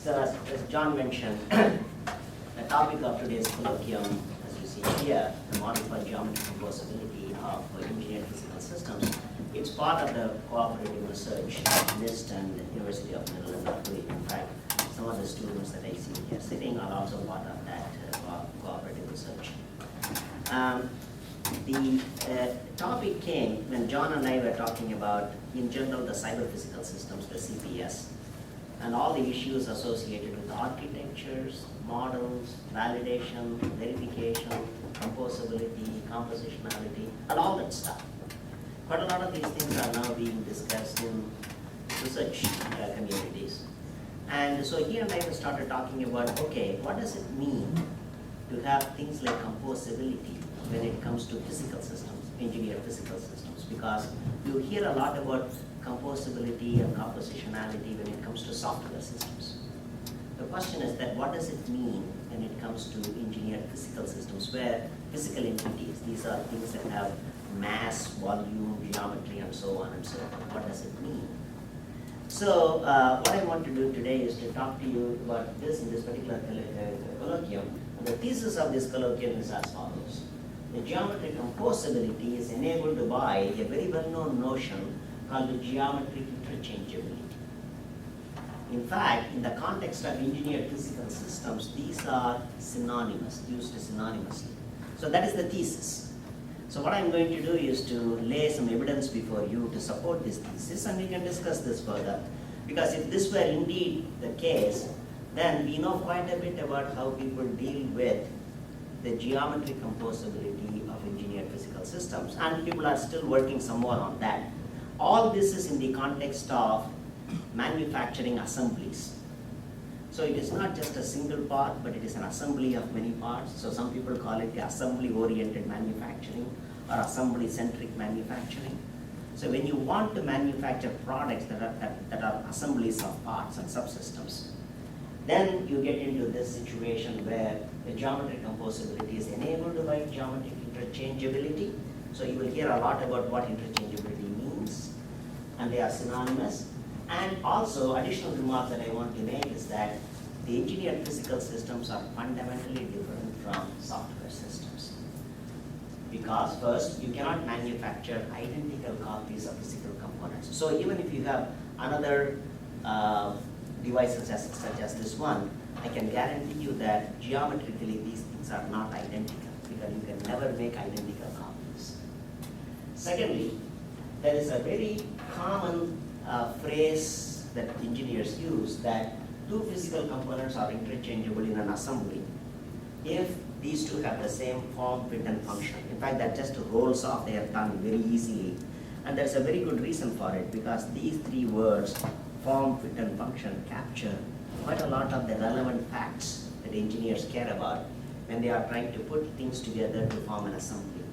So as John mentioned, the topic of today's colloquium, as you see here, the model for geometric composability of engineered physical systems, it's part of the cooperative research NIST and the University of Maryland are doing. In fact, some of the students that I see here sitting are also part of that cooperative research. The topic came when John and I were talking about, in general, the cyber physical systems, the CPS, and all the issues associated with architectures, models, validation, verification, composability, compositionality, and all that stuff. Quite a lot of these things are now being discussed in research communities. And so he and I started talking about, okay, what does it mean to have things like composability when it comes to physical systems, engineered physical systems? Because you hear a lot about composability and compositionality when it comes to software systems. The question is that what does it mean when it comes to engineered physical systems where physical entities, these are things that have mass, volume, geometry, and so on and so forth. What does it mean? So what I want to do today is to talk to you about this in this particular colloquium. The thesis of this colloquium is as follows. The geometric composability is enabled by a very well-known notion called the geometric interchangeability. In fact, in the context of engineered physical systems, these are synonymous, used synonymously. So that is the thesis. So what I'm going to do is to lay some evidence before you to support this thesis, and we can discuss this further. Because if this were indeed the case, then we know quite a bit about how people deal with the geometric composability of engineered physical systems, and people are still working some more on that. All this is in the context of manufacturing assemblies. So it is not just a single part, but it is an assembly of many parts. So some people call it the assembly-oriented manufacturing or assembly-centric manufacturing. So when you want to manufacture products that are assemblies of parts and subsystems, then you get into this situation where the geometric composability is enabled by geometric interchangeability. So you will hear a lot about what interchangeability means, and they are synonymous. And also, additional remark that I want to make is that the engineered physical systems are fundamentally different from software systems. Because first, you cannot manufacture identical copies of physical components. So even if you have another devices such as this one, I can guarantee you that geometrically these things are not identical, because you can never make identical copies. Secondly, there is a very common phrase that engineers use that two physical components are interchangeable in an assembly if these two have the same form, fit, and function. In fact, that just rolls off their tongue very easily. And there's a very good reason for it, because these three words, form, fit, and function, capture quite a lot of the relevant facts that engineers care about when they are trying to put things together to form an assembly.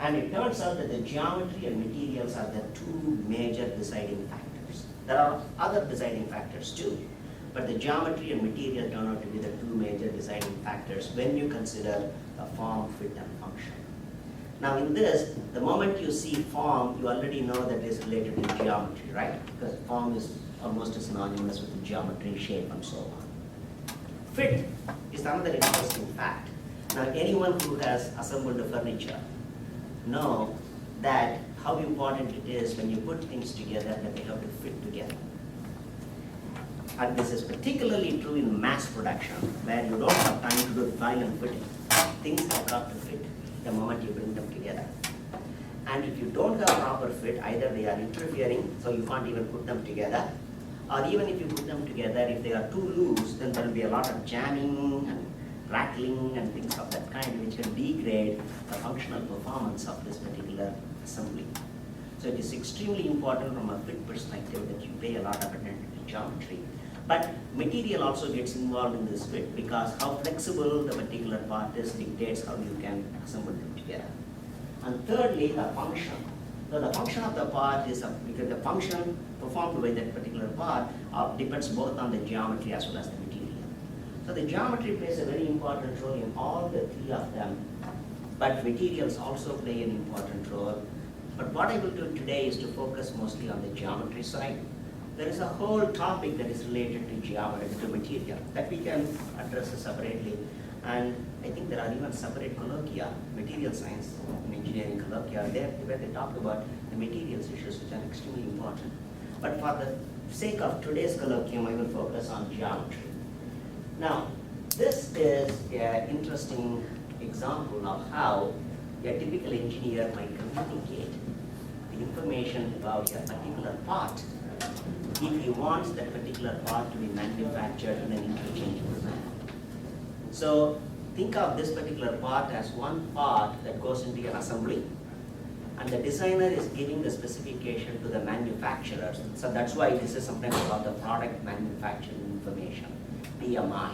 And it turns out that the geometry and materials are the two major deciding factors. There are other deciding factors too, but the geometry and material turn out to be the two major deciding factors when you consider the form, fit, and function. Now in this, the moment you see form, you already know that it is related to geometry, right? Because form is almost synonymous with the geometry, shape, and so on. Fit is another interesting fact. Now anyone who has assembled the furniture know that how important it is when you put things together that they have to fit together. And this is particularly true in mass production, where you don't have time to do trial and fitting. Things have got to fit the moment you bring them together. And if you don't have proper fit, either they are interfering, so you can't even put them together, or even if you put them together, if they are too loose, then there will be a lot of jamming and rattling and things of that kind, which can degrade the functional performance of this particular assembly. So it is extremely important from a fit perspective that you pay a lot of attention to geometry. But material also gets involved in this fit, because how flexible the particular part is dictates how you can assemble them together. And thirdly, the function. So the function of the part is, because the function performed by that particular part depends both on the geometry as well as the material. So the geometry plays a very important role in all the three of them, but materials also play an important role. But what I will do today is to focus mostly on the geometry side. there is a whole topic that is related to geometry, to material, that we can address separately. And I think there are even separate colloquia, material science and engineering colloquia there, where they talk about the materials issues, which are extremely important. But for the sake of today's colloquium, I will focus on geometry. Now, this is an interesting example of how a typical engineer might communicate the information about a particular part if he wants that particular part to be manufactured in an interchangeable manner. So think of this particular part as one part that goes into an assembly, and the designer is giving the specification to the manufacturers. So that's why this is sometimes called the product manufacturing information, PMI.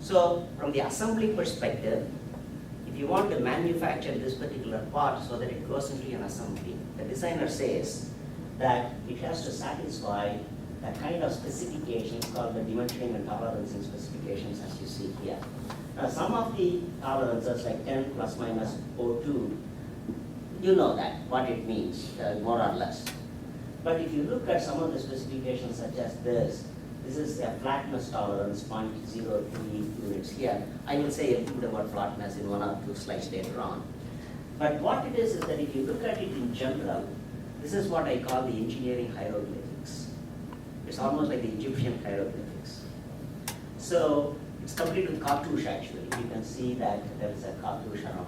So from the assembly perspective, if you want to manufacture this particular part so that it goes into an assembly, the designer says that it has to satisfy the kind of specifications called the dimensioning and tolerancing specifications, as you see here. Now, some of the tolerances, like 10 plus minus O2, you know that, what it means, more or less. But if you look at some of the specifications such as this is a flatness tolerance, 0.03 units here. I will say a little bit about flatness in one or two slides later on. But what it is that if you look at it in general, this is what I call the engineering hieroglyphics. It's almost like the Egyptian hieroglyphics. So it's complete with cartouche actually. You can see that there is a cartouche around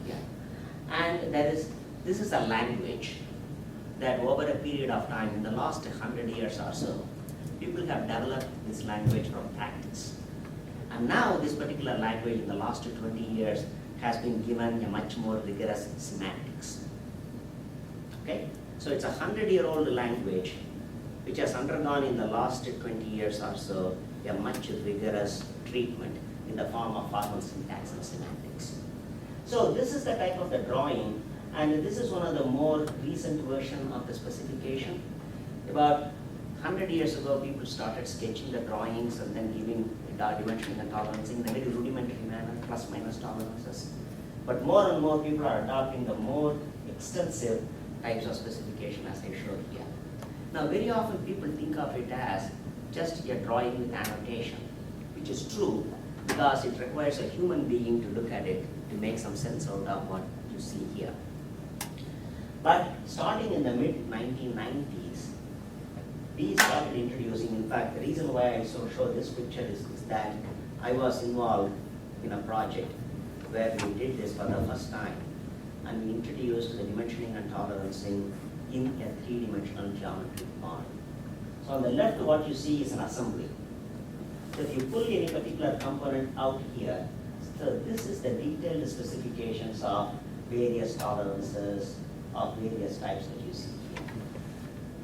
here. And this is a language that over a period of time, in the last 100 years or so, people have developed this language from practice. And now this particular language in the last 20 years has been given a much more rigorous semantics. Okay? So it's a 100-year-old language which has undergone in the last 20 years or so a much rigorous treatment in the form of formal syntax and semantics. So this is the type of the drawing, and this is one of the more recent version of the specification. About 100 years ago, people started sketching the drawings and then giving dimensioning and tolerancing in a very rudimentary manner, plus minus tolerances. But more and more people are adopting the more extensive types of specification as I showed here. Now, very often people think of it as just a drawing with annotation, which is true because it requires a human being to look at it to make some sense out of what you see here. But starting in the mid-1990s, we started introducing, in fact, the reason why I show this picture is that I was involved in a project where we did this for the first time, and we introduced the dimensioning and tolerancing in a three-dimensional geometric model. So on the left, what you see is an assembly. So if you pull any particular component out here, so this is the detailed specifications of various tolerances of various types that you see here.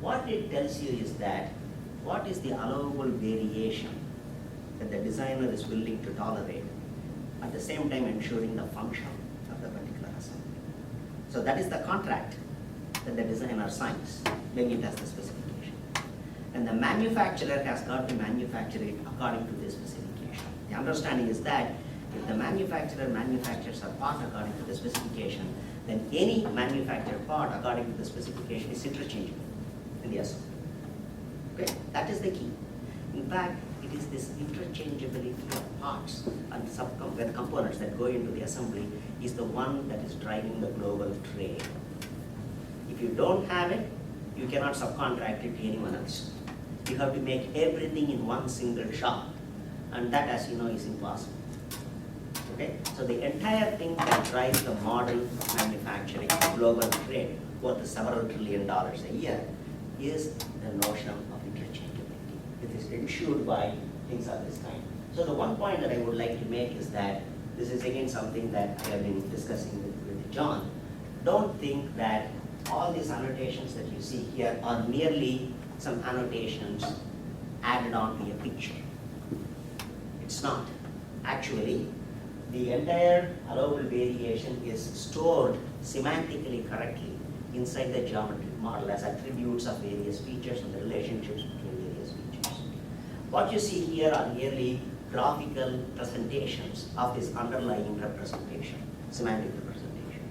What it tells you is that what is the allowable variation that the designer is willing to tolerate, at the same time ensuring the function of the particular assembly. So that is the contract that the designer signs when it has the specification. And the manufacturer has got to manufacture it according to this specification. The understanding is that if the manufacturer manufactures a part according to the specification, then any manufactured part according to the specification is interchangeable in the assembly. Okay? That is the key. In fact, it is this interchangeability of parts and components that go into the assembly is the one that is driving the global trade. If you don't have it, you cannot subcontract it to anyone else. You have to make everything in one single shop, and that, as you know, is impossible. Okay? So the entire thing that drives the modern manufacturing, global trade, worth several $1 trillion a year, is the notion of interchangeability. It is ensured by things of this kind. So the one point that I would like to make is that this is again something that I have been discussing with John. Don't think that all these annotations that you see here are merely some annotations added on to a picture. It's not. Actually, the entire allowable variation is stored semantically correctly inside the geometric model as attributes of various features and the relationships between various features. What you see here are merely graphical presentations of this underlying representation, semantic representation.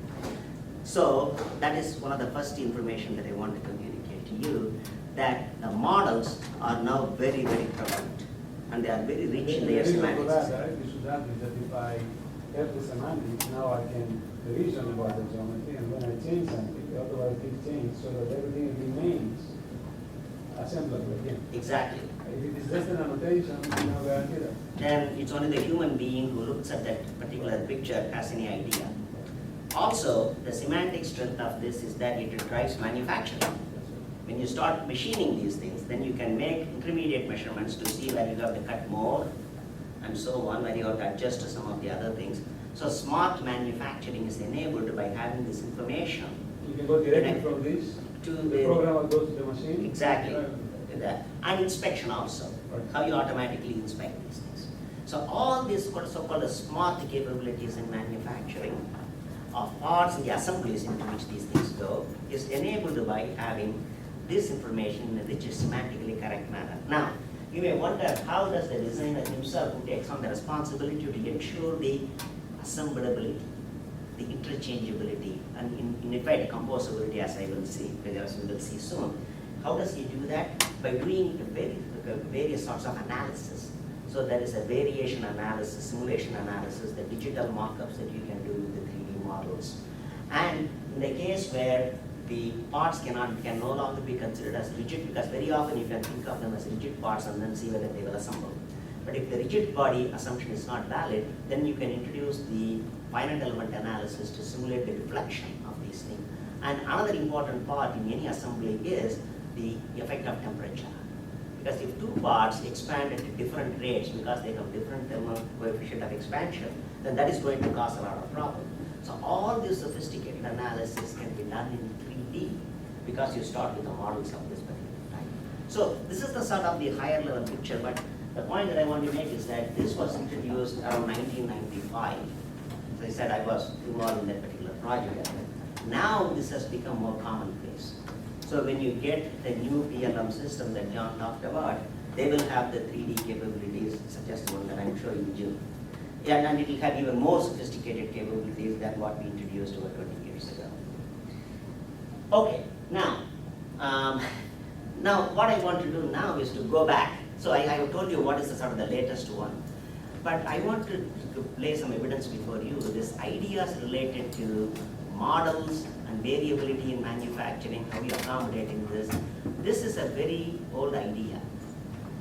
So that is one of the first information that I want to communicate to you that the models are now very, very prevalent, and they are very rich in their semantics. The should that is that if I have the semantics, now I can reason about the geometry, and when I change something, the otherwise things change, so that everything remains assemblable again. Exactly. If it is just an annotation, you know, guarantee that. Then it's only the human being who looks at that particular picture has any idea. Also, the semantic strength of this is that it drives manufacturing. When you start machining these things, then you can make intermediate measurements to see where you have to cut more and so on, where you have to adjust to some of the other things. So smart manufacturing is enabled by having this information. You can go directly from this to the program goes to the machine. Exactly. That. And inspection also, how you automatically inspect these things. So all these so-called smart capabilities in manufacturing of parts and the assemblies into which these things go is enabled by having this information in a rich, semantically correct manner. Now, you may wonder, how does the designer himself who takes on the responsibility to ensure the assemblability, the interchangeability, and in effect, composability, as I will see, as we will see soon. How does he do that? By doing various sorts of analysis. So there is a variation analysis, simulation analysis, the digital markups that you can do with the 3D models. And in the case where the parts can no longer be considered as rigid, because very often you can think of them as rigid parts and then see whether they will assemble. But if the rigid body assumption is not valid, then you can introduce the finite element analysis to simulate the deflection of these things. And another important part in any assembly is the effect of temperature. Because if two parts expand at different rates because they have different thermal coefficient of expansion, then that is going to cause a lot of problem. So all this sophisticated analysis can be done in 3D because you start with the models of this particular type. So this is the sort of the higher level picture, but the point that I want to make is that this was introduced around 1995. As I said, I was involved in that particular project. Now this has become more commonplace. So when you get the new PLM system that John talked about, they will have the 3D capabilities such as the one that I'm showing you. Yeah, and it will have even more sophisticated capabilities than what we introduced over 20 years ago. Okay, now what I want to do now is to go back. So I have told you what is the sort of the latest one. But I want to lay some evidence before you. This ideas related to models and variability in manufacturing, how we accommodate in this. This is a very old idea.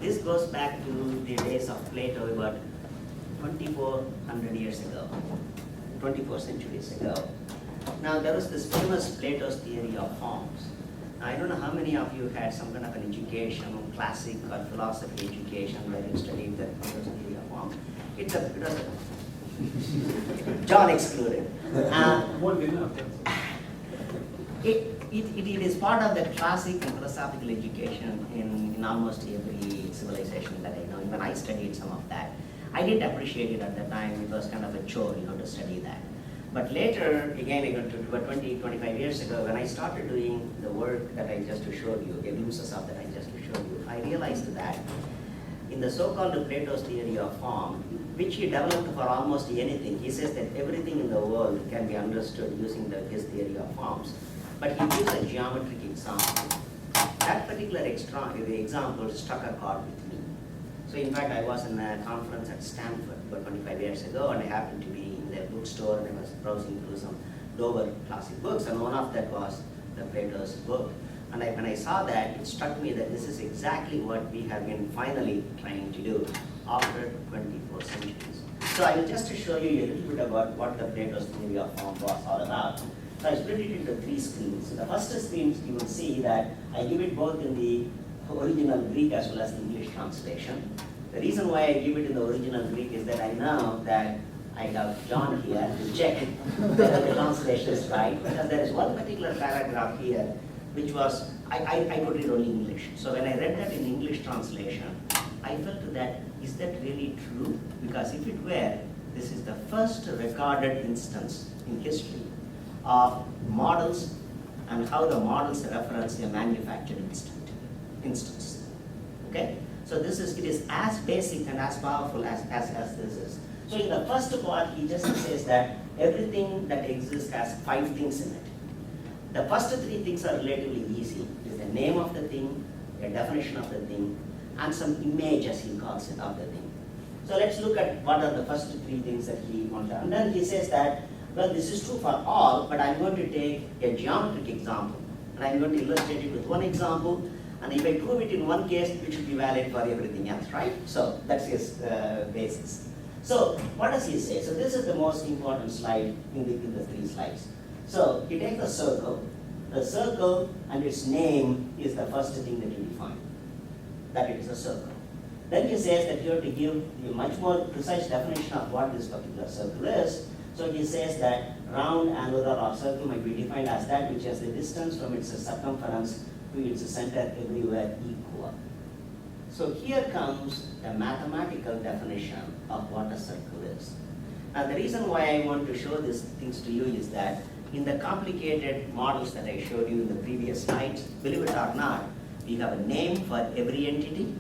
This goes back to the days of Plato about 2,400 years ago, 24 centuries ago. Now there was this famous Plato's theory of forms. Now, I don't know how many of you had some kind of an education, classic or philosophy education where you studied the Plato's theory of forms. It was John excluded. It is part of the classic and philosophical education in almost every civilization that I know. Even I studied some of that. I didn't appreciate it at the time. It was kind of a chore, to study that. But later, again, about 20, 25 years ago, when I started doing the work that I just showed you, the glimpses of that I just showed you, I realized that in the so-called Plato's theory of form, which he developed for almost anything, he says that everything in the world can be understood using his theory of forms. But he gives a geometric example. That particular example struck a chord with me. So in fact, I was in a conference at Stanford about 25 years ago, and I happened to be in their bookstore, and I was browsing through some Dover classic books, and one of that was the Plato's book. And when I saw that, it struck me that this is exactly what we have been finally trying to do after 24 centuries. So I will just show you a little bit about what the Plato's theory of form was all about. So I split it into 3 screens. So the first screen, you will see that I give it both in the original Greek as well as the English translation. The reason why I give it in the original Greek is that I know that I have John here to check whether the translation is right, because there is one particular paragraph here which was, I could read only English. So when I read that in English translation, I felt that, is that really true? Because if it were, this is the first recorded instance in history of models and how the models reference a manufactured instance. Okay? So it is as basic and as powerful as this is. So in the first part, he just says that everything that exists has 5 things in it. The first three things are relatively easy. It is the name of the thing, a definition of the thing, and some image, as he calls it, of the thing. So let's look at what are the first three things that he wants to. And then he says that, well, this is true for all, but I'm going to take a geometric example. And I'm going to illustrate it with one example. And if I prove it in one case, it should be valid for everything else, right? So that's his basis. So what does he say? So this is the most important slide in the three slides. So he takes a circle. The circle and its name is the first thing that you define, that it is a circle. Then he says that you have to give a much more precise definition of what this particular circle is. So he says that round, angular, or circle might be defined as that which has the distance from its circumference to its center everywhere equal. So here comes the mathematical definition of what a circle is. Now the reason why I want to show these things to you is that in the complicated models that I showed you in the previous slides, believe it or not, we have a name for every entity,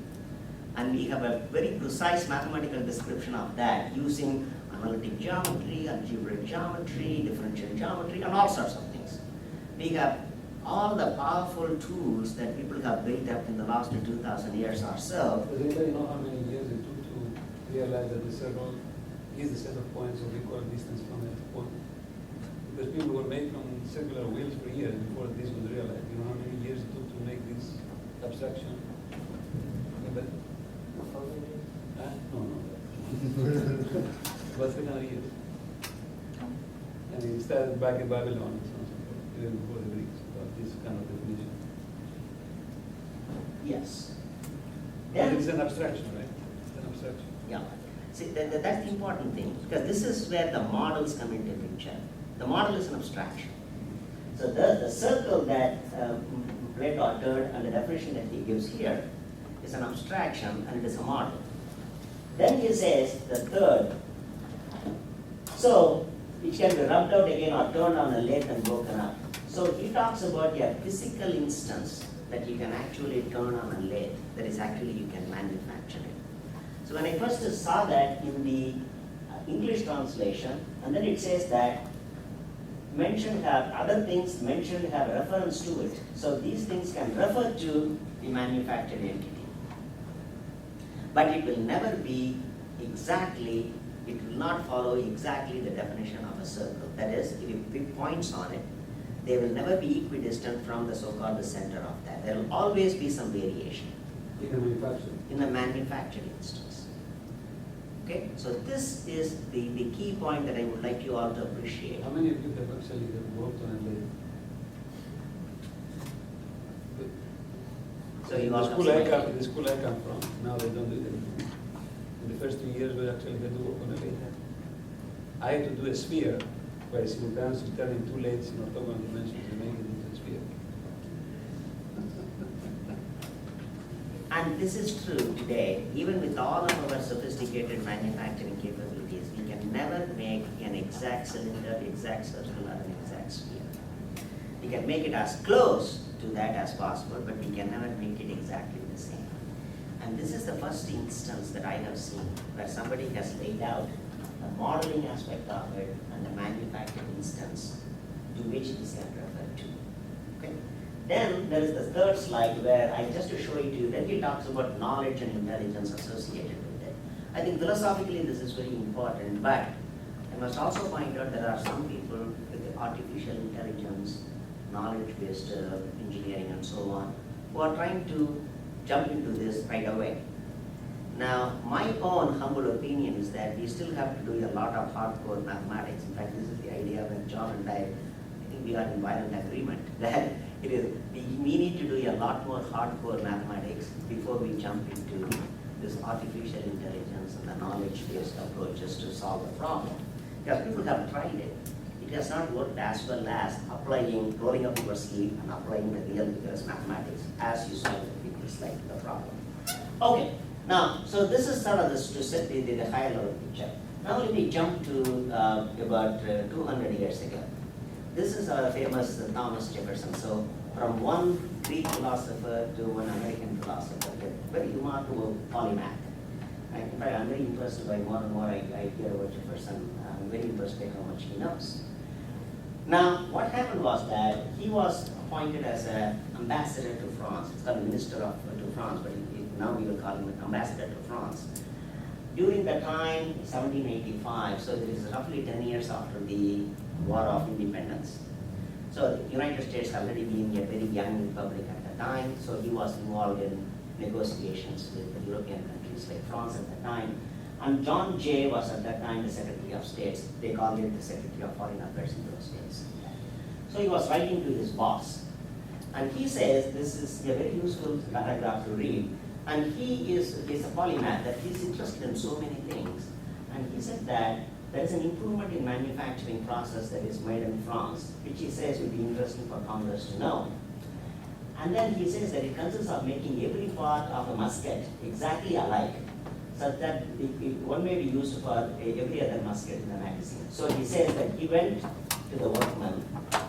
and we have a very precise mathematical description of that using analytic geometry, algebraic geometry, differential geometry, and all sorts of things. We have all the powerful tools that people have built up in the last 2,000 years or so. Does anybody know how many years it took to realize that the circle is the set of points of equal distance from that point? Because people were making circular wheels for years before this was realized. You know how many years it took to make this abstraction? Anybody? No. About 300 years. And it started back in Babylon, even before the Greeks, about this kind of definition. Yes. But it's an abstraction, right? It's an abstraction. Yeah. See, that's the important thing, because this is where the models come into picture. The model is an abstraction. So the circle that Plato uttered and the definition that he gives here is an abstraction, and it is a model. Then he says the third. So it can be rubbed out again or turned on a lathe and broken up. So he talks about a physical instance that you can actually turn on a lathe, that is actually you can manufacture it. So when I first saw that in the English translation, and then it says that mentioned have other things mentioned have reference to it. So these things can refer to the manufactured entity. But it will never be exactly, it will not follow exactly the definition of a circle. That is, if you pick points on it, they will never be equidistant from the so-called the center of that. There will always be some variation. In the manufacturing. In the manufactured instance. Okay, so this is the key point that I would like you all to appreciate. How many of you have actually worked on a lathe? So you all the school I come from, now they don't do it anymore. In the first 2 years, we actually had to work on a lathe. I had to do a sphere, where simultaneously turning two lathes in orthogonal dimensions and making it into a sphere. And this is true today, even with all of our sophisticated manufacturing capabilities, we can never make an exact cylinder, exact circle, or an exact sphere. We can make it as close to that as possible, but we can never make it exactly the same. And this is the first instance that I have seen where somebody has laid out the modeling aspect of it and the manufacturing instance to which this can refer to. Okay? Then there is the third slide where I just to show it to you, then he talks about knowledge and intelligence associated with it. I think philosophically this is very important, but I must also point out there are some people with artificial intelligence, knowledge-based engineering and so on, who are trying to jump into this right away. Now, my own humble opinion is that we still have to do a lot of hardcore mathematics. In fact, this is the idea when John and I think we are in violent agreement that it is, we need to do a lot more hardcore mathematics before we jump into this artificial intelligence and the knowledge-based approaches to solve the problem. Because people have tried it. It has not worked as well as applying, rolling up your sleeve and applying the real rigorous mathematics as you saw in the previous slide to the problem. Okay, now, so this is sort of this to set the higher level picture. Now let me jump to about 200 years ago. This is our famous Thomas Jefferson. So from one Greek philosopher to one American philosopher, a very remarkable polymath. In fact, I'm very impressed by more and more I hear about Jefferson. I'm very impressed by how much he knows. Now, what happened was that he was appointed as an ambassador to France. It's called minister to France, but now we will call him ambassador to France. During the time, 1785, so it is roughly 10 years after the War of Independence. So the United States already being a very young republic at the time, so he was involved in negotiations with the European countries like France at the time. And John Jay was at that time the Secretary of State. They called it the Secretary of Foreign Affairs in those days. So he was writing to his boss. And he says, this is a very useful paragraph to read. And he is a polymath, that he's interested in so many things. And he said that there is an improvement in manufacturing process that is made in France, which he says would be interesting for Congress to know. And then he says that it consists of making every part of a musket exactly alike, such that one may be used for every other musket in the magazine. So he says that he went to the workman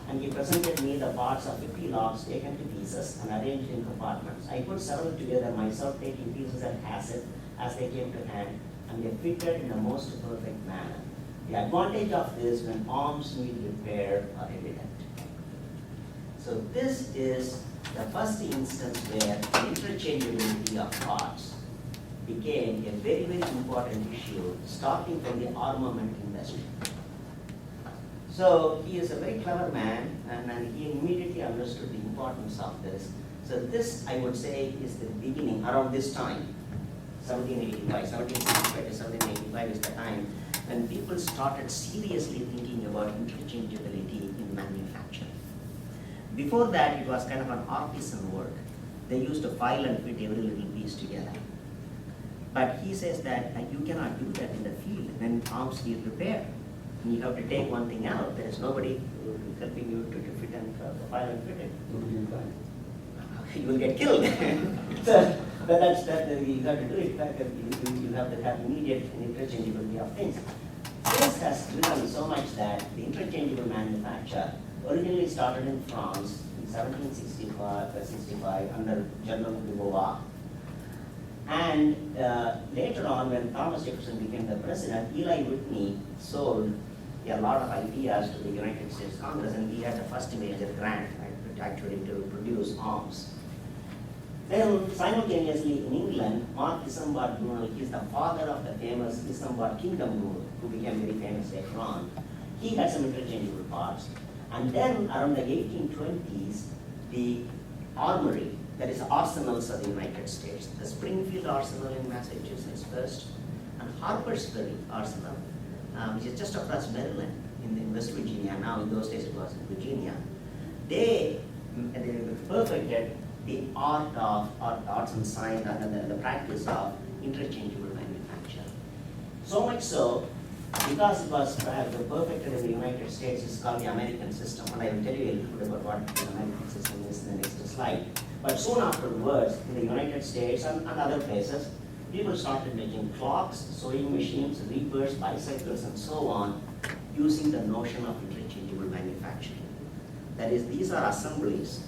and he presented me the parts of 50 logs taken to pieces and arranged in compartments. I put several together myself, taking pieces at hazard as they came to hand, and they fitted in the most perfect manner. The advantage of this when arms need repair are evident. So this is the first instance where interchangeability of parts became a very, very important issue, starting from the armament industry. So he is a very clever man, and he immediately understood the importance of this. So this, I would say, is the beginning, around this time, 1765 to 1785 is the time when people started seriously thinking about interchangeability in manufacturing. Before that, it was kind of an artisan work. They used to file and fit every little piece together. But he says that you cannot do that in the field when arms need repair. You have to take one thing out. There is nobody helping you to fit and file and fit it. You will get killed. So that's you have to do it. You have to have immediate interchangeability of things. This has driven so much that the interchangeable manufacture originally started in France in 1765 under General Dubois. And later on, when Thomas Jefferson became the president, Eli Whitney sold a lot of ideas to the United States Congress, and he had the first major grant actually to produce arms. Then simultaneously in England, Mark Isambard Brunel, he is the father of the famous Isambard Kingdom rule, who became very famous later on. He had some interchangeable parts. And then around the 1820s, the armory, that is arsenals of the United States, the Springfield Arsenal in Massachusetts first, and Harpersferry Arsenal, which is just across Maryland in West Virginia. Now in those days it was in Virginia. They perfected the arts and science and the practice of interchangeable manufacture. So much so, because it was perfected in the United States, it's called the American system. And I will tell you a little bit about what the American system is in the next slide. But soon afterwards, in the United States and other places, people started making clocks, sewing machines, reapers, bicycles, and so on, using the notion of interchangeable manufacturing. That is, these are assemblies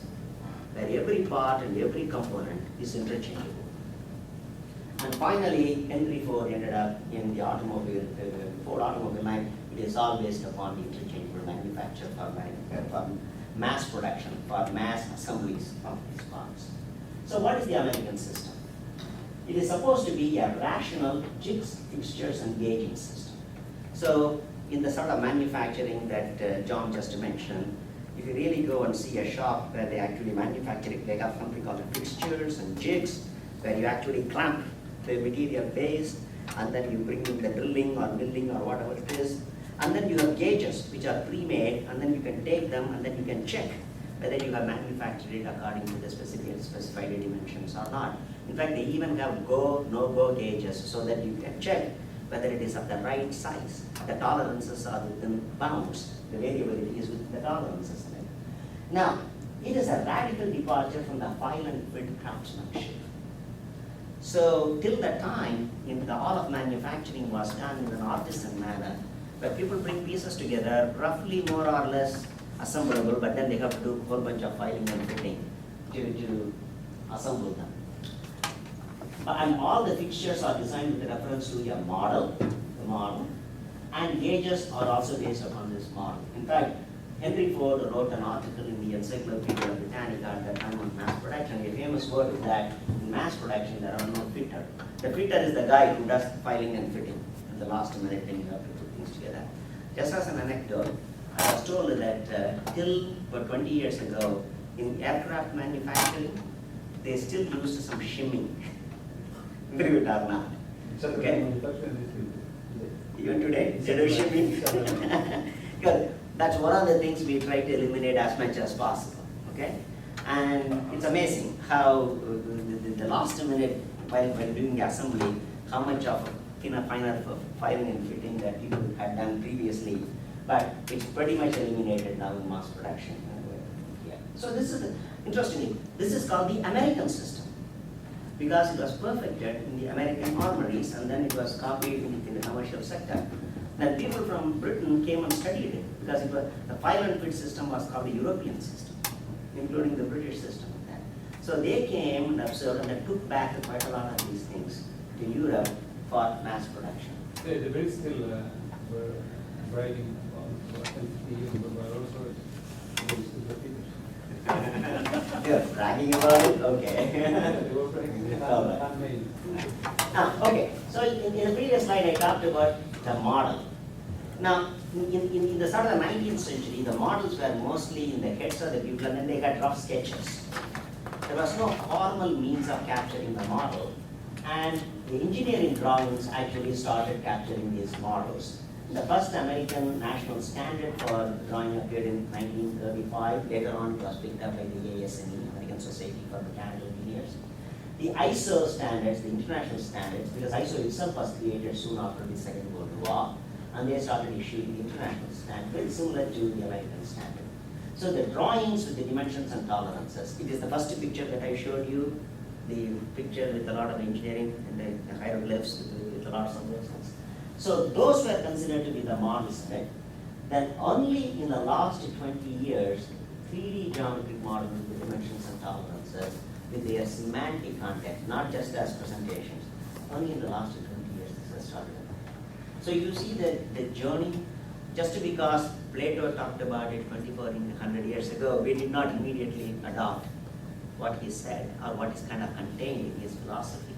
where every part and every component is interchangeable. And finally, Henry Ford ended up in the automobile, Ford automobile line. It is all based upon the interchangeable manufacture for mass production, for mass assemblies of these parts. So what is the American system? It is supposed to be a rational jigs, fixtures, and gauging system. So in the sort of manufacturing that John just mentioned, if you really go and see a shop where they actually manufacture it, they have something called fixtures and jigs, where you actually clamp the material base, and then you bring in the drilling or milling or whatever it is, and then you have gauges which are pre-made, and then you can take them and then you can check whether you have manufactured it according to the specified dimensions or not. In fact, they even have go, no-go gauges so that you can check whether it is of the right size. The tolerances are within bounds. The variability is within the tolerances. Now, it is a radical departure from the file and fit craftsmanship. So till that time, all of manufacturing was done in an artisan manner, where people bring pieces together, roughly more or less assemblable, but then they have to do a whole bunch of filing and fitting to assemble them. And all the fixtures are designed with reference to a model, and gauges are also based upon this model. In fact, Henry Ford wrote an article in the Encyclopedia Britannica at the time on mass production. A famous word is that in mass production there are no fitter. The fitter is the guy who does filing and fitting at the last minute when you have to put things together. Just as an anecdote, I was told that till about 20 years ago, in aircraft manufacturing, they still used some shimming. Believe it or not. Okay? Even today, they do shimming. Because that's one of the things we try to eliminate as much as possible. Okay? And it's amazing how the last minute, while doing the assembly, how much of finer filing and fitting that people had done previously, but it's pretty much eliminated now in mass production. Yeah. So this is, interestingly, this is called the American system, because it was perfected in the American armories and then it was copied in the commercial sector. Then people from Britain came and studied it, because it was, the file and fit system was called the European system, including the British system. So they came and observed and they took back quite a lot of these things to Europe for mass production. The Brits still were writing about 10, 50 years ago, but also they still repeat it. You're bragging about it? Okay. They were bragging, they had handmade. Okay, so in the previous slide I talked about the model. Now, in the start of the 19th century, the models were mostly in the heads of the people and then they had rough sketches. There was no formal means of capturing the model, and the engineering drawings actually started capturing these models. The first American national standard for drawing appeared in 1935. Later on, it was picked up by the ASME, American Society for Mechanical Engineers. The ISO standards, the international standards, because ISO itself was created soon after the Second World War, and they started issuing the international standard, very similar to the American standard. So the drawings with the dimensions and tolerances, it is the first picture that I showed you, the picture with a lot of engineering and the hieroglyphs with a lot of symbols. So those were considered to be the models, right? Then only in the last 20 years, 3D geometric models with the dimensions and tolerances, with their semantic content, not just as presentations, only in the last 20 years this has started. So you see the journey. Just because Plato talked about it 2,400 years ago, we did not immediately adopt what he said or what is kind of contained in his philosophy.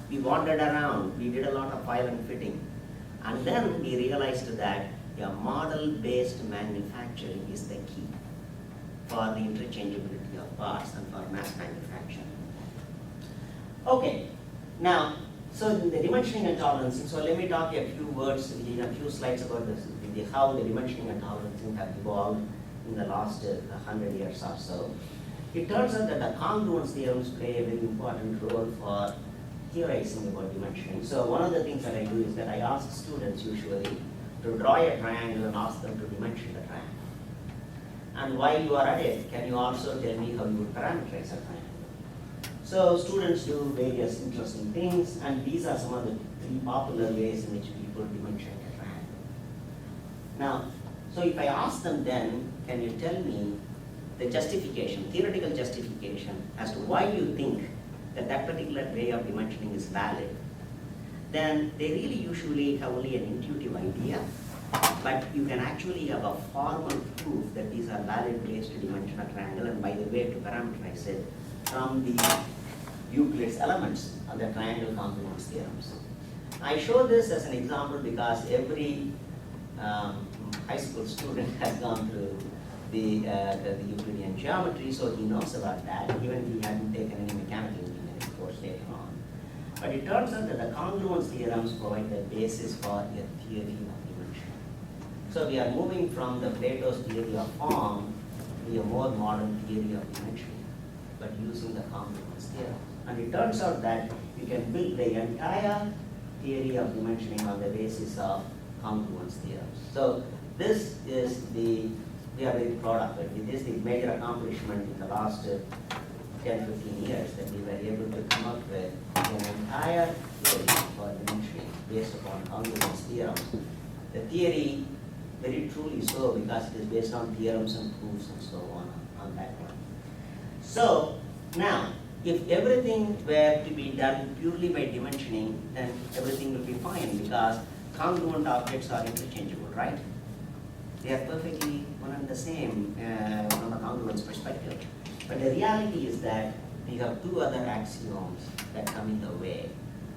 We wandered around, we did a lot of file and fitting, and then we realized that a model-based manufacturing is the key for the interchangeability of parts and for mass manufacturing. Okay, now, so the dimensioning and tolerancing, so let me talk a few words, a few slides about this, how the dimensioning and tolerancing have evolved in the last 100 years or so. It turns out that the congruence theorems play a very important role for theorizing about dimensioning. So one of the things that I do is that I ask students usually to draw a triangle and ask them to dimension the triangle. And while you are at it, can you also tell me how you would parameterize a triangle? So students do various interesting things, and these are some of the 3 popular ways in which people dimension a triangle. Now, so if I ask them then, can you tell me the justification, theoretical justification as to why you think that that particular way of dimensioning is valid, then they really usually have only an intuitive idea, but you can actually have a formal proof that these are valid ways to dimension a triangle, and by the way to parameterize it from the Euclid's elements of the triangle congruence theorems. I show this as an example because every high school student has gone through the Euclidean geometry, so he knows about that, even if he hadn't taken any mechanical engineering course later on. But it turns out that the congruence theorems provide the basis for a theory of dimension. So we are moving from the Plato's theory of form to a more modern theory of dimensioning, but using the congruence theorem. And it turns out that you can build the entire theory of dimensioning on the basis of congruence theorems. So this is we are very proud of it. This is the major accomplishment in the last 10-15 years, that we were able to come up with an entire theory for dimensioning based upon congruence theorems. The theory, very truly so, because it is based on theorems and proofs and so on that one. So now, if everything were to be done purely by dimensioning, then everything will be fine, because congruent objects are interchangeable, right? They are perfectly one and the same from a congruence perspective. But the reality is that we have two other axioms that come in the way.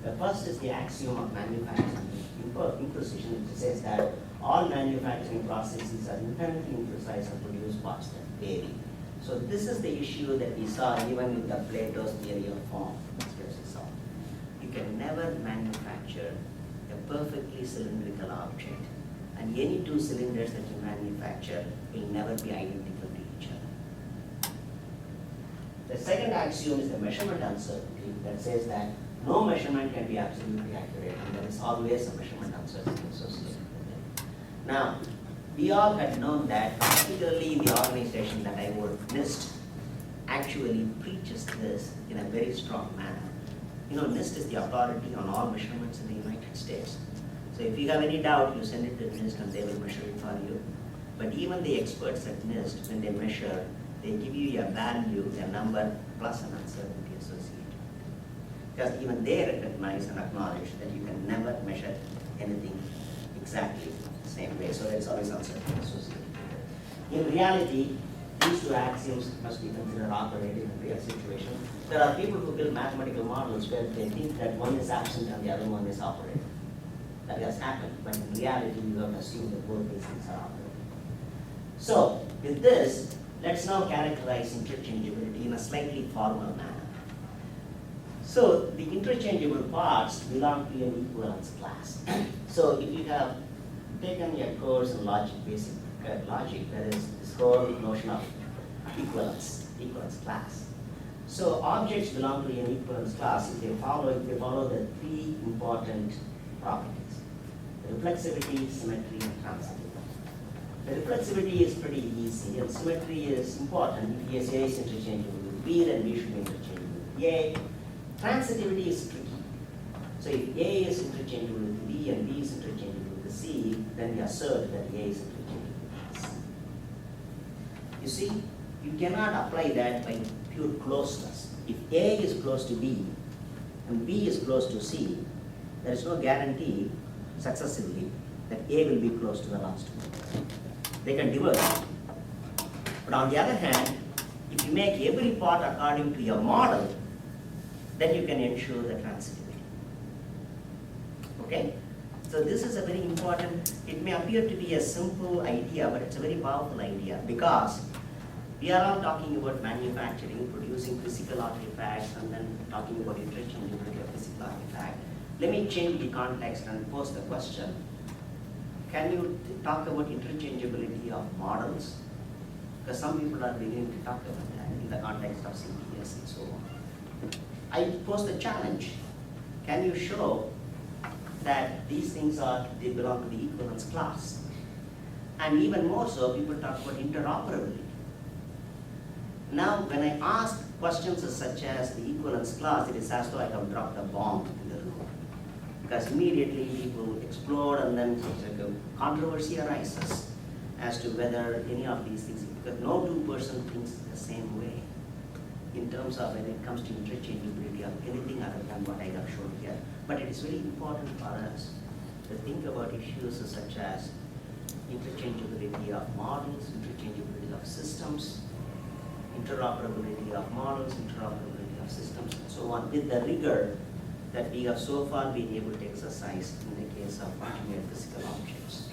The first is the axiom of manufacturing imprecision, which says that all manufacturing processes are inherently imprecise and produce parts that vary. So this is the issue that we saw even with the Plato's theory of form. You can never manufacture a perfectly cylindrical object, and any two cylinders that you manufacture will never be identical to each other. The second axiom is the measurement uncertainty that says that no measurement can be absolutely accurate, and there is always a measurement uncertainty associated with it. Now, we all had known that, particularly in the organization that I work, NIST actually preaches this in a very strong manner. You know, NIST is the authority on all measurements in the United States. So if you have any doubt, you send it to NIST and they will measure it for you. But even the experts at NIST, when they measure, they give you a value, a number, plus an uncertainty associated. Because even they recognize and acknowledge that you can never measure anything exactly the same way. So there's always uncertainty associated with it. In reality, these two axioms must be considered operating in a real situation. There are people who build mathematical models where they think that one is absent and the other one is operating. That has happened, but in reality, you have to assume that both these things are operating. So, with this, let's now characterize interchangeability in a slightly formal manner. So, the interchangeable parts belong to an equivalence class. So, if you have taken a course in logic, basic logic, there is this whole notion of equivalence class. So, objects belong to an equivalence class if they follow the three important properties: the reflexivity, symmetry, and transitivity. The reflexivity is pretty easy, and symmetry is important. If A is interchangeable with B, then B should be interchangeable with A. Transitivity is tricky. So if A is interchangeable with B and B is interchangeable with C, then we assert that A is interchangeable with C. You see, you cannot apply that by pure closeness. If A is close to B and B is close to C, there is no guarantee successively that A will be close to the last one. They can diverge. But on the other hand, if you make every part according to your model, then you can ensure the transitivity. Okay? So this is a very important, it may appear to be a simple idea, but it's a very powerful idea, because we are all talking about manufacturing, producing physical artifacts, and then talking about interchangeability of physical artifact. Let me change the context and pose the question. Can you talk about interchangeability of models? Because some people are beginning to talk about that in the context of CPS and so on. I pose the challenge. Can you show that these things they belong to the equivalence class? And even more so, people talk about interoperability. Now, when I ask questions such as the equivalence class, it is as though I have dropped a bomb in the room. Because immediately people explode, and then a controversy arises as to whether any of these things, because no two-person thinks the same way in terms of when it comes to interchangeability of anything other than what I have shown here. But it is very important for us to think about issues such as interchangeability of models, interchangeability of systems, interoperability of models, interoperability of systems, and so on, with the rigor that we have so far been able to exercise in the case of engineered physical objects.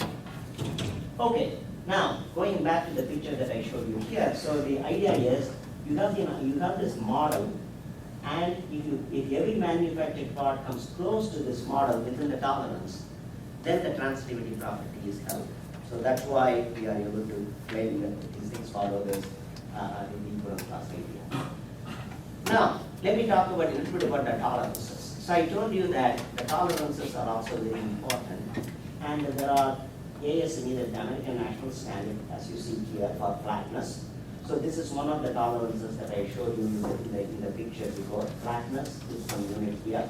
Okay, now going back to the picture that I showed you here. So the idea is you have this model, and if every manufactured part comes close to this model within the tolerance, then the transitivity property is held. So that's why we are able to claim that these things follow this equivalence class idea. Now, let me talk about a little bit about the tolerances. So I told you that the tolerances are also very important, and there are ASME, the American National Standard, as you see here, for flatness. So this is one of the tolerances that I showed you in the picture before. Flatness is some unit here.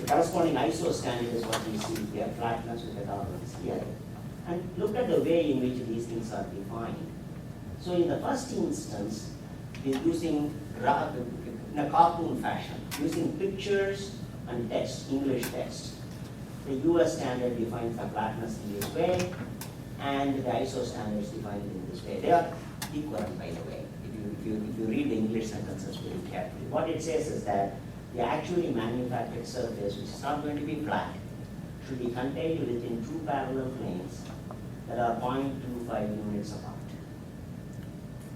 The corresponding ISO standard is what we see here, flatness with a tolerance here. And look at the way in which these things are defined. So in the first instance, we're using in a cartoon fashion, using pictures and text, English text. The US standard defines the flatness in this way. and the ISO standards defined in this way. They are equivalent, by the way, if you read the English sentences very carefully. What it says is that the actually manufactured surface, which is not going to be flat, should be contained within two parallel planes that are 0.25 units apart.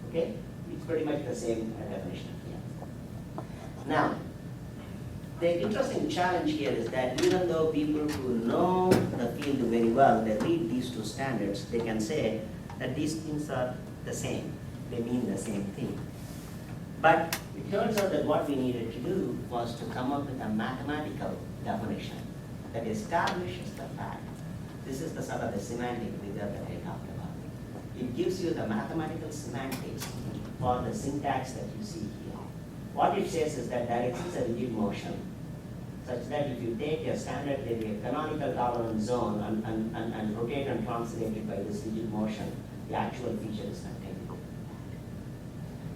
Okay? It's pretty much the same definition here. Now, the interesting challenge here is that even though people who know the field very well, they read these two standards, they can say that these things are the same. They mean the same thing. But it turns out that what we needed to do was to come up with a mathematical definition that establishes the fact. This is the sort of the semantic rigor that I talked about. It gives you the mathematical semantics for the syntax that you see here. What it says is that there exists a rigid motion such that if you take a standard canonical tolerance zone and rotate and translate it by this rigid motion, the actual feature is contained in that.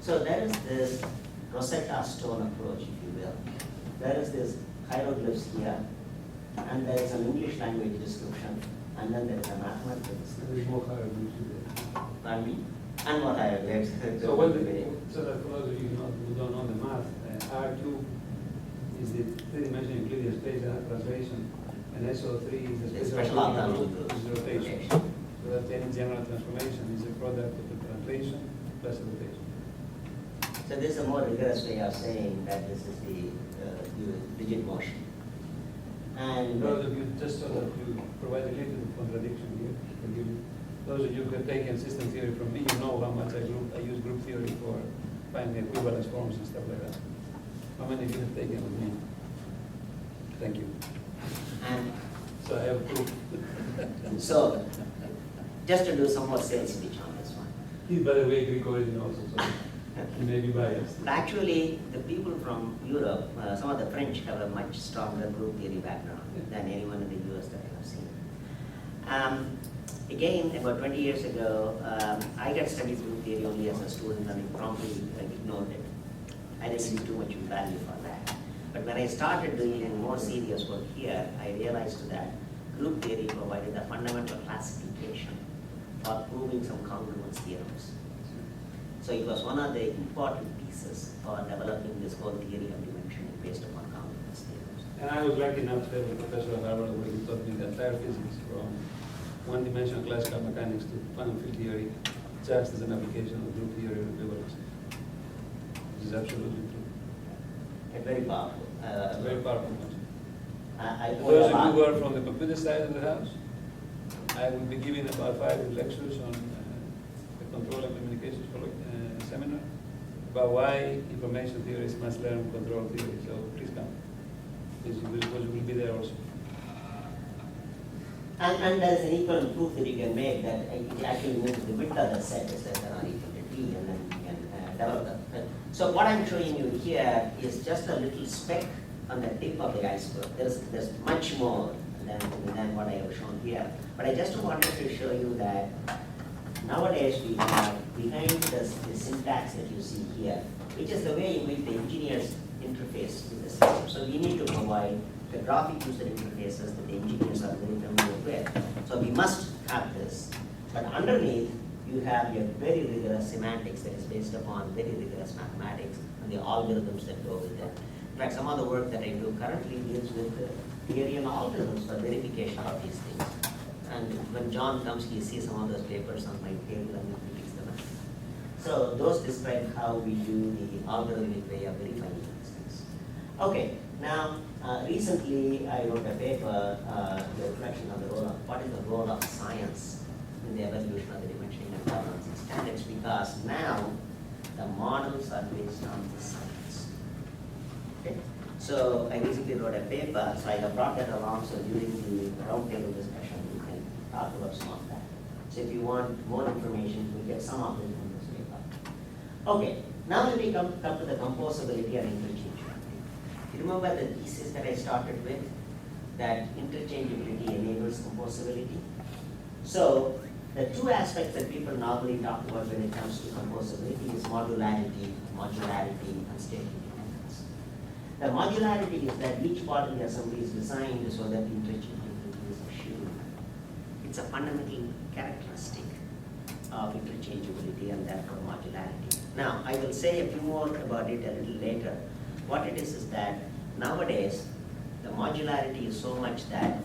So there is this Rosetta Stone approach, if you will. There is this hieroglyphs here, and there is an English language description, and then there is a mathematical description. There is more hieroglyphs there. Pardon me? And what hieroglyphs? So that for those of you who don't know the math, R2 is the three-dimensional Euclidean space translation, and SO3 is the special outcome is rotation. So that any general transformation is a product of the translation plus the rotation. So this is a more rigorous way of saying that this is the rigid motion. And those of you, just so that you provide a little contradiction here, forgive me. Those of you who have taken system theory from me, you know how much I use group theory for finding equivalence forms and stuff like that. How many of you have taken with me? Thank you. And So I have proof. so, just to do some more sales pitch on this one. He's, by the way, Greek origin also, so he may be biased. But actually, the people from Europe, some of the French have a much stronger group theory background than anyone in the US that I have seen. Again, about 20 years ago, I got studied group theory only as a student and promptly ignored it. I didn't see too much value for that. But when I started doing more serious work here, I realized that group theory provided a fundamental classification for proving some congruence theorems. So it was one of the important pieces for developing this whole theory of dimensioning based upon congruence theorems. And I was lucky enough to have a professor at Harvard where he taught me the entire physics from one-dimensional classical mechanics to quantum field theory, just as an application of group theory of equivalence. This is absolutely true. And very powerful. Very powerful concept. Those Those of you who are from the computer side of the house, I will be giving about 5 lectures on the control and communications seminar about why information theorists must learn control theory. So please come, because you will be there also. And there is an equal proof that you can make that it actually means the width of the set is that there are equal to T, and then you can develop that. So what I'm showing you here is just a little speck on the tip of the iceberg. There's much more than what I have shown here. But I just wanted to show you that nowadays we have behind the syntax that you see here, which is the way in which the engineers interface with the system. So we need to provide the graphic user interfaces that the engineers are very familiar with. So we must have this. But underneath, you have your very rigorous semantics that is based upon very rigorous mathematics and the algorithms that go with it. In fact, some of the work that I do currently deals with theory and algorithms for verification of these things. And when John comes, he sees some of those papers on my table and he reads them. So those describe how we do the algorithmic way of verifying these things. Okay, now recently I wrote a paper, the reflection on the role of, what is the role of science in the evolution of the dimensioning and balancing standards, because now the models are based on the science. Okay? So I recently wrote a paper, so I have brought that along, so during the roundtable discussion we can talk about some of that. So if you want more information, you get some of it from this paper. Okay, now let me come to the composability and interchangeability. You remember the thesis that I started with, that interchangeability enables composability? So the two aspects that people normally talk about when it comes to composability is modularity, and state independence. The modularity is that each part of the assembly is designed so that interchangeability is assured. It's a fundamental characteristic. of interchangeability and therefore modularity. Now, I will say a few more about it a little later. What it is that nowadays, the modularity is so much that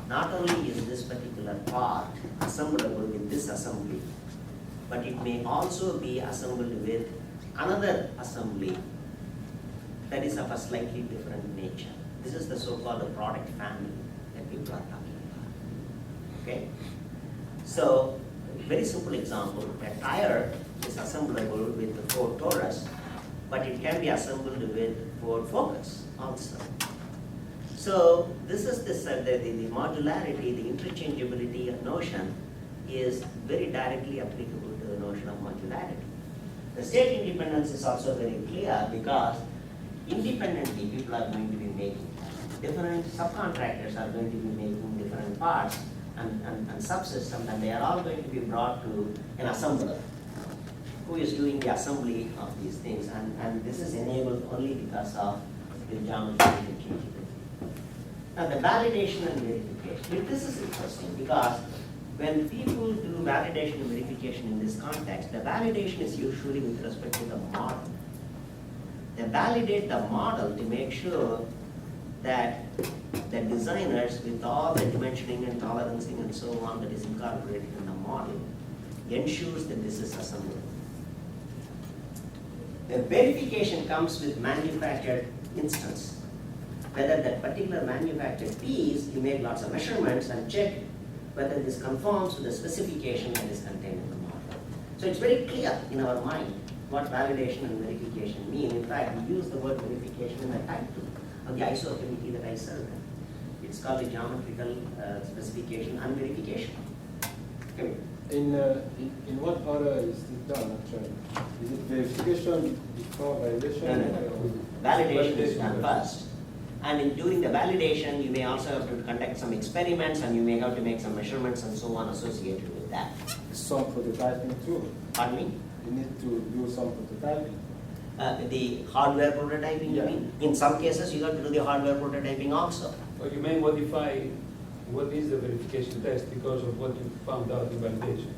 not only is this particular part assemblable with this assembly, but it may also be assembled with another assembly that is of a slightly different nature. This is the so-called product family that people are talking about. Okay? So, very simple example, a tire is assemblable with the Ford Taurus, but it can be assembled with Ford Focus also. So, this is the modularity, the interchangeability notion is very directly applicable to the notion of modularity. The state independence is also very clear because independently people are going to be making different subcontractors are going to be making different parts and subsystems, and they are all going to be brought to an assembler who is doing the assembly of these things, and this is enabled only because of the geometry interchangeability. Now the validation and verification, this is interesting because when people do validation and verification in this context, the validation is usually with respect to the model. They validate the model to make sure that the designers, with all the dimensioning and tolerancing and so on that is incorporated in the model, ensures that this is assemblable. The verification comes with manufactured instance. Whether that particular manufactured piece, you make lots of measurements and check whether this conforms to the specification that is contained in the model. So it's very clear in our mind what validation and verification mean. In fact, we use the word verification in the type 2 of the ISO committee that I serve in. It's called the geometrical specification and verification. Okay. In what order is it done actually? Is it verification before validation? No. Validation is done first. And in doing the validation, you may also have to conduct some experiments and you may have to make some measurements and so on associated with that. Some prototyping too. Pardon me? You need to do some prototyping. The hardware prototyping, you mean? In some cases, you have to do the hardware prototyping also. Or you may modify what is the verification test because of what you found out in validation.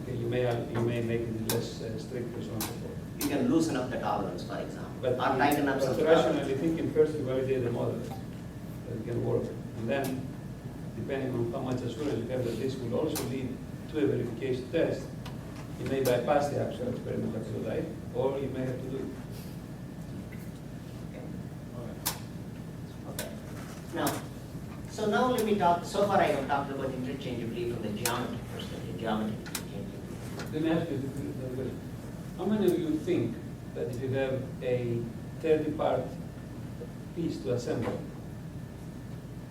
Okay, you may make it less strict or so on and so forth. You can loosen up the tolerance, for example, But or tighten up some rationally tolerance. thinking, first you validate the model that it can work. And then, depending on how much assurance you have that this will also lead to a verification test, you may bypass the actual experimental prototype, or you may have to do it. Okay. Now, so now let me talk, so far I have talked about interchangeably from the geometry perspective, geometry interchangeability. Let me ask you the question. How many of you think that if you have a 30-part piece to assemble,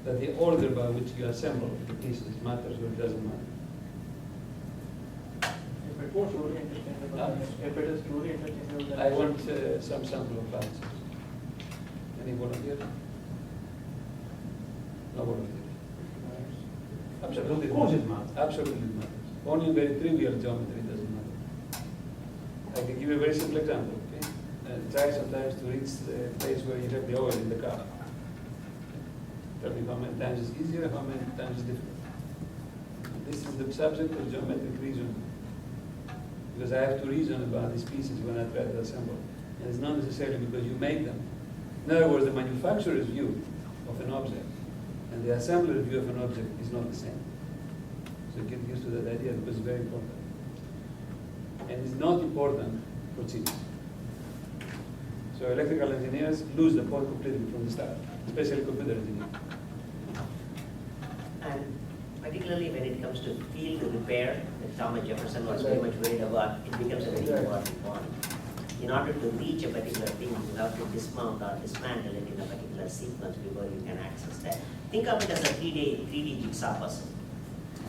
that the order by which you assemble the pieces matters or it doesn't matter? If it was truly interchangeable, if it is truly interchangeable, then I want some sample of answers. Any volunteer? No volunteer. Absolutely. Of course it matters. Absolutely it matters. Only in very trivial geometry doesn't matter. I can give you a very simple example. Okay? Try sometimes to reach the place where you have the oil in the car. Tell me how many times it's easier, how many times it's difficult. This is the subject of geometric reasoning. Because I have to reason about these pieces when I try to assemble. And it's not necessarily because you make them. In other words, the manufacturer's view of an object and the assembler's view of an object is not the same. So get used to that idea because it's very important. And it's not important for cheats. So electrical engineers lose the point completely from the start, especially computer engineers. And particularly when it comes to field repair, that Thomas Jefferson was very much worried about, it becomes a very important point. In order to reach a particular thing, you have to dismount or dismantle it in a particular sequence before you can access that. Think of it as a 3D jigsaw puzzle.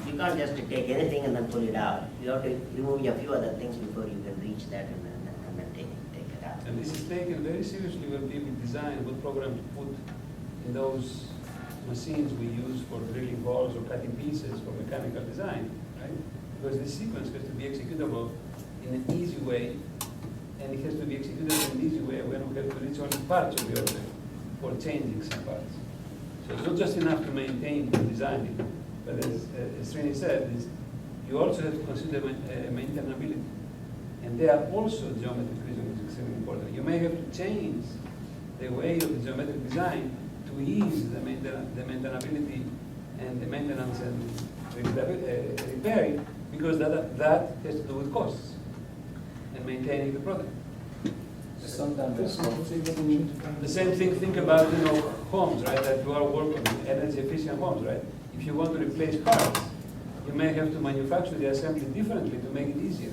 You can't just take anything and then pull it out. You have to remove a few other things before you can reach that and then take it out. And this is taken very seriously when people design what program to put in those machines we use for drilling holes or cutting pieces for mechanical design, right? Because this sequence has to be executable in an easy way, and it has to be executed in an easy way when we have to reach only parts of the object for changing some parts. So it's not just enough to maintain the design, but as Srini said, you also have to consider maintainability. And there are also geometric reasons which is extremely important. You may have to change the way of the geometric design to ease the maintainability and the maintenance and repairing, because that has to do with costs and maintaining the product. Sometimes there's conflict. The same thing, think about, homes, right, that you are working on energy efficient homes, right? If you want to replace parts, you may have to manufacture the assembly differently to make it easier.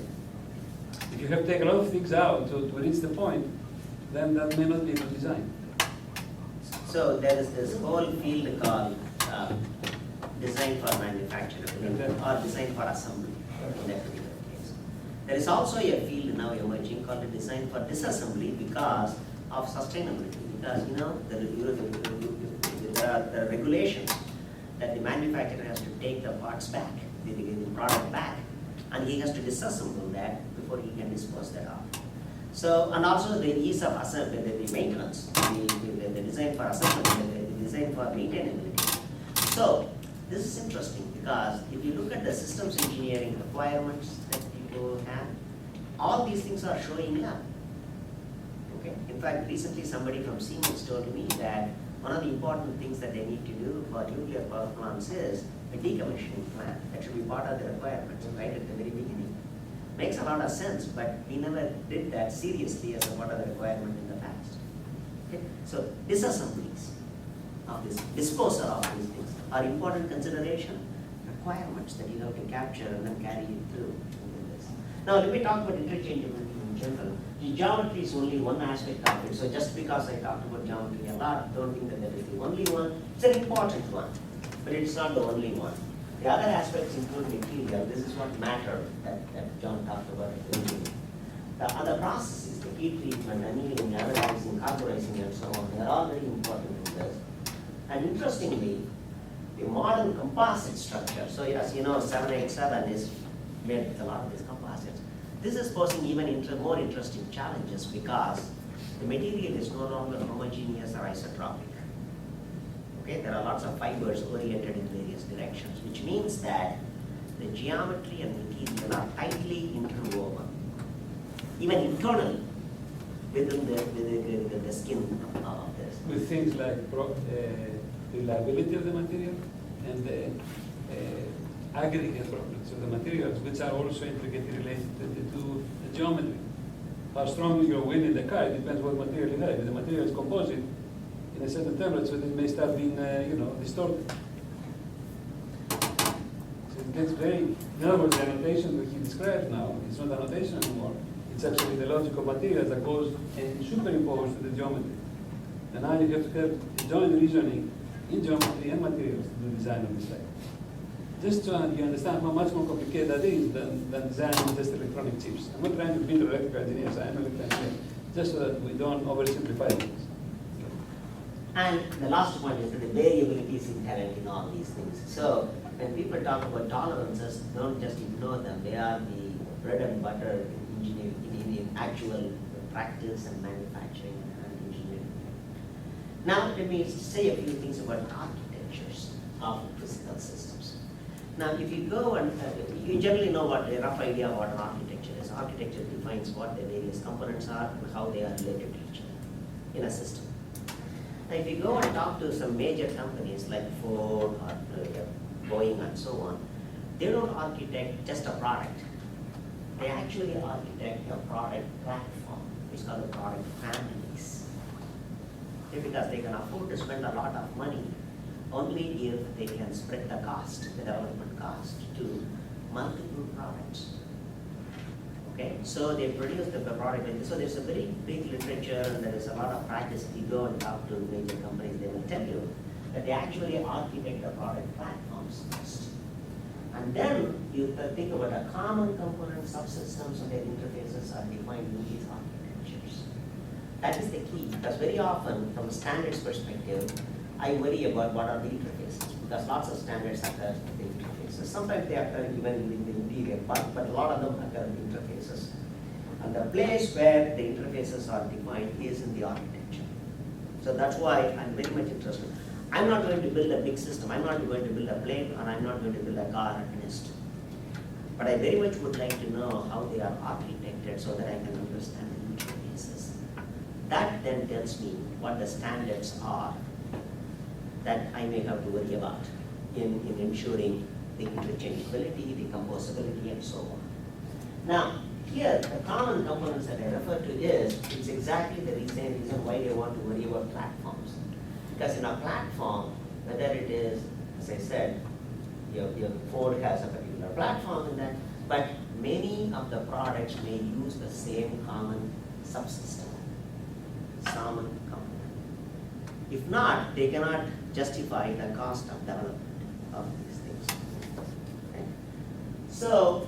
If you have to take a lot of things out to reach the point, then that may not be a good design. So there is this whole field called design for manufacturability or design for assembly in that particular case. There is also a field now emerging called the design for disassembly because of sustainability. Because there are regulations that the manufacturer has to take the parts back, the product back, and he has to disassemble that before he can dispose that off. So, and also the ease of assembly, the maintenance, the design for assembly, the design for maintainability. So, this is interesting because if you look at the systems engineering requirements that people have, all these things are showing up. Okay? In fact, recently somebody from Siemens told me that one of the important things that they need to do for nuclear power plants is a decommissioning plan. That should be part of the requirements right at the very beginning. Makes a lot of sense, but we never did that seriously as a part of the requirement in the past. Okay? So disassemblies of this, disposal of these things are important consideration, requirements that you have to capture and then carry it through. Now let me talk about interchangeability in general. The geometry is only one aspect of it, so just because I talked about geometry a lot, don't think that that is the only one. It's an important one, but it's not the only one. The other aspects include material. This is what matter that John talked about at the beginning. The other processes, the heat treatment, annealing, anodizing, carburizing, and so on, they are all very important in this. And interestingly, the modern composite structure, so as you know, 787 is made with a lot of these composites. This is posing even more interesting challenges because the material is no longer homogeneous or isotropic. Okay, there are lots of fibers oriented in various directions, which means that the geometry and material are tightly interwoven, even internally within the skin of this. With things like reliability of the material and the aggregate properties of the materials, which are also intricately related to the geometry. How strongly you're winning the car, it depends what material you have. If the material is composite, in a certain temperature, it may start being, distorted. So it gets very, in other words, the annotation that he describes now, it's not annotation anymore. It's actually the logic of materials that goes and superimposed to the geometry. And now you have to have joint reasoning in geometry and materials to the design of this type. Just so you understand how much more complicated that is than designing just electronic chips. I'm not trying to be electrical engineers, I am an electrical engineer, just so that we don't oversimplify things. And the last point is that the variability is inherent in all these things. So when people talk about tolerances, don't just ignore them. They are the bread and butter in engineering, in actual practice and manufacturing and engineering. Now let me say a few things about architectures of physical systems. Now if you go and, you generally know what a rough idea of what an architecture is. Architecture defines what the various components are and how they are related to each other in a system. Now, if you go and talk to some major companies like Ford or Boeing and so on, they don't architect just a product. They actually architect a product platform. It's called a product families. Because they can afford to spend a lot of money only if they can spread the cost, the development cost, to multiple products. Okay, so they produce the product, and so there's a very big literature and there is a lot of practice. If you go and talk to major companies, they will tell you that they actually architect the product platforms first. And then you think about a common component subsystems and their interfaces are defined in these architectures. That is the key, because very often, from a standards perspective, I worry about what are the interfaces, because lots of standards occur in the interfaces. Sometimes they occur even in the interior, but a lot of them occur in the interfaces. And the place where the interfaces are defined is in the architecture. So that's why I'm very much interested. I'm not going to build a big system. I'm not going to build a plane, and I'm not going to build a car at NIST. But I very much would like to know how they are architected so that I can understand the use cases. That then tells me what the standards are that I may have to worry about in ensuring the interchangeability, the composability, and so on. Now, here, the common components that I refer to it's exactly the same reason why they want to worry about platforms. Because in a platform, whether it is, as I said, your Ford has a particular platform in that, but many of the products may use the same common subsystem, common component. If not, they cannot justify the cost of development of these things. Okay? So,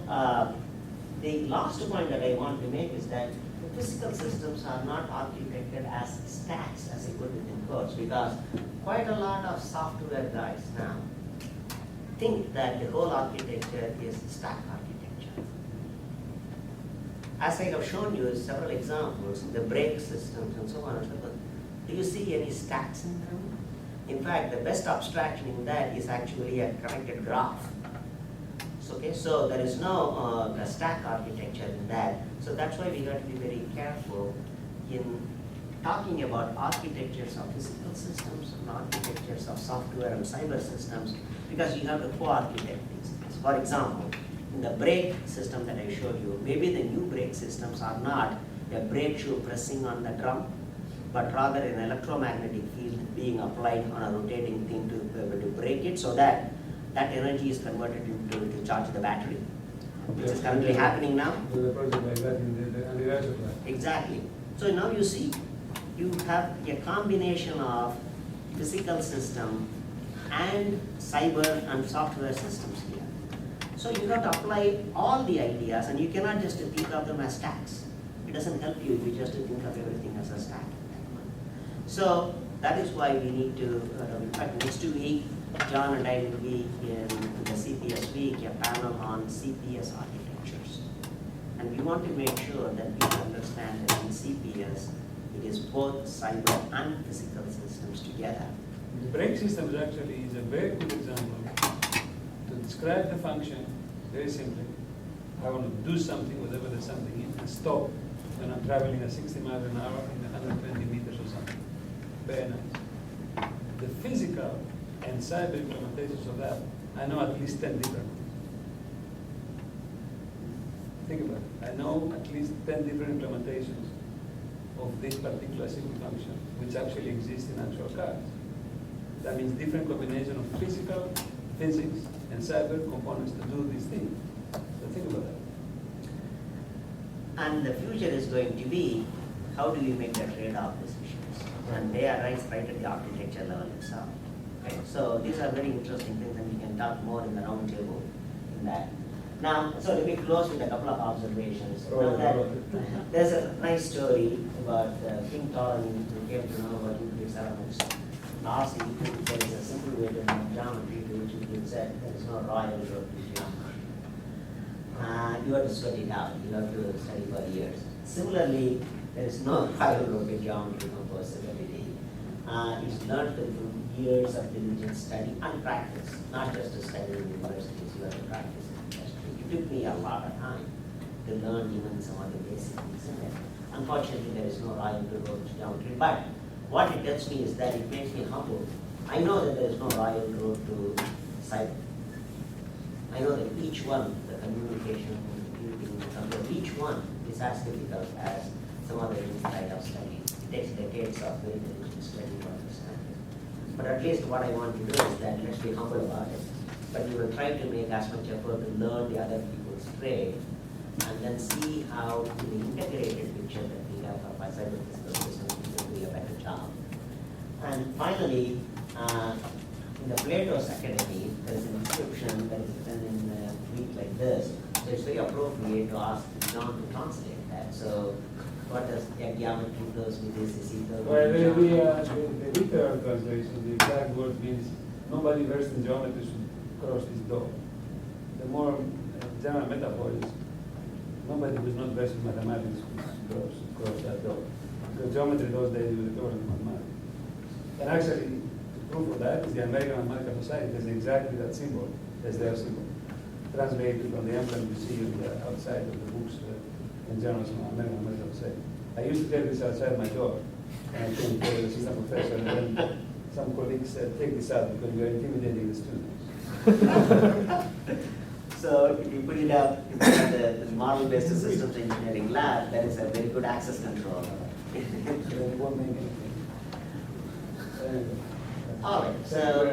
the last point that I want to make is that the physical systems are not architected as stacks, as I put it in quotes, because quite a lot of software guys now think that the whole architecture is stack architecture. As I have shown you several examples, the brake systems and so on and so forth, do you see any stacks in them? In fact, the best abstraction in that is actually a connected graph. Okay, so there is no stack architecture in that. So that's why we have to be very careful in talking about architectures of physical systems and architectures of software and cyber systems, because you have to co-architect these things. For example, in the brake system that I showed you, maybe the new brake systems are not a brake shoe pressing on the drum, but rather an electromagnetic field being applied on a rotating thing to be able to brake it, so that that energy is converted to charge the battery, which is currently happening now. Do a project like that in the reverse of that. Exactly. So now you see, you have a combination of physical system and cyber and software systems here. So you have to apply all the ideas, and you cannot just think of them as stacks. It doesn't help you if you just think of everything as a stack. So that is why we need to, in fact, next week, John and I will be in the CPS week, a panel on CPS architectures. And we want to make sure that we understand that in CPS, it is both cyber and physical systems together. The brake system actually is a very good example to describe the function very simply. I want to do something, whatever the something is, and stop when I'm traveling at 60 miles an hour in 120 meters or something. Very nice. The physical and cyber implementations of that, I know at least 10 different ones. Think about it. I know at least 10 different implementations of this particular simple function, which actually exists in actual cars. That means different combination of physical, physics, and cyber components to do these things. So think about that. And the future is going to be, how do we make the trade-off decisions? And they arise right at the architecture level itself. Okay? So these are very interesting things, and we can talk more in the round table in that. Now, so let me close with a couple of observations. Now that there's a nice story about King Ptolemy who came to know about Euclid's elements. And asked Euclid, there is a simple way to know geometry, to which Euclid said there is no royal road to geometry. You have to sweat it out. You have to study for years. Similarly, there is no royal road to geometry composability. It's learned through years of diligent study and practice, not just to study in universities. You have to practice in industry. It took me a lot of time to learn even some of the basic things in it. Unfortunately, there is no royal road to geometry, but what it tells me is that it makes me humble. I know that there is no royal road to cyber. I know that each one, the communication, each one is as difficult as some other inside of study. It takes decades of very diligent study to understand it. But at least what I want to do is that let's be humble about it. But we will try to make as much effort to learn the other people's trade, and then see how in the integrated picture that we have of our cyber physical systems, we can do a better job. And finally, in the Plato's Academy, there is an inscription that is written in a Greek like this. So it's very appropriate to ask John to translate that. So what does geometry flows with this is equal Well, to the geometry? literal translation, the exact word means nobody versed in geometry should cross this door. The more general metaphor is nobody who is not versed in mathematics should cross that door. Because geometry those days was the door of mathematics. And actually, the proof of that is the American Mathematical Society has exactly that symbol as their symbol. translated from the emblem you see on the outside of the books in journals from American Medical Society. I used to carry this outside my door, and I came to the assistant professor, and then some colleagues said, take this out because you're intimidating the students. So if you put it up in the model-based systems engineering lab, that is a very good access control. It won't make anything. Anyway. All right, so